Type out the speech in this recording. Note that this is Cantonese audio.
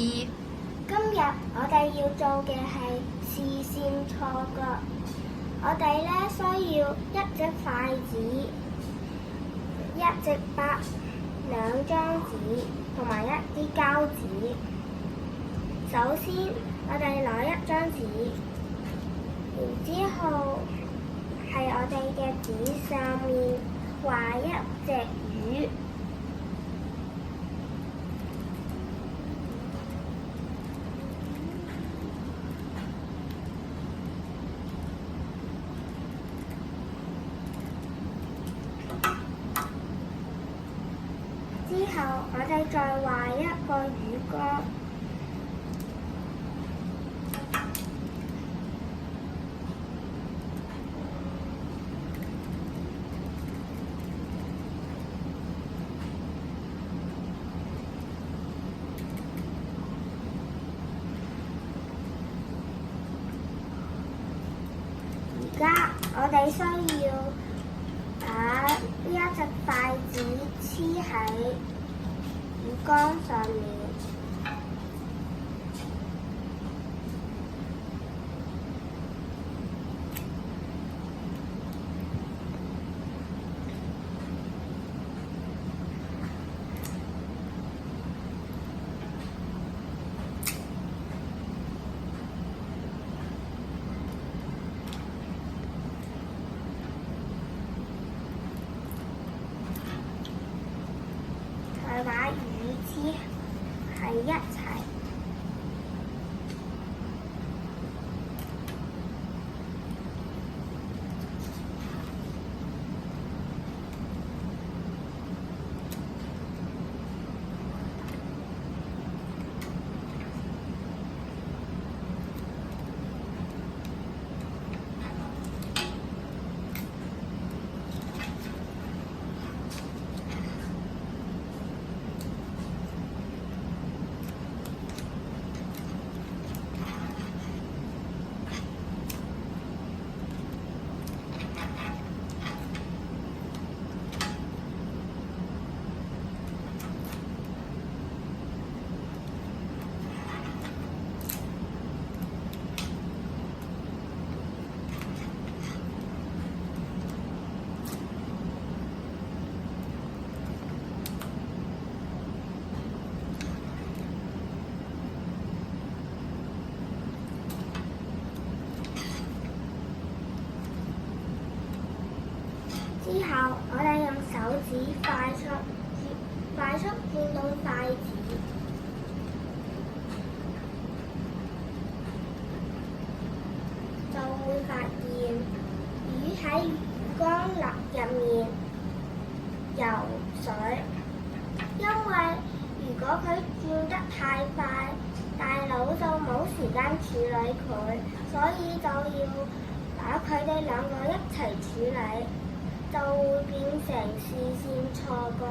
今日我哋要做嘅係視線錯覺。我哋呢需要一隻筷子、一隻筆、兩張紙同埋一啲膠紙。首先，我哋攞一張紙，然之後係我哋嘅紙上面畫一隻魚。之後，我哋再畫一個魚缸。而家我哋需要把呢一隻筷子黐喺魚缸上面。再把魚黐喺一齊。之後，我哋用手指快速轉動筷子，就會發現魚喺魚缸入面游水。因為如果佢轉得太快，大腦就冇時間處理佢，所以就要把佢哋兩個一齊處理，就會變成視線錯覺。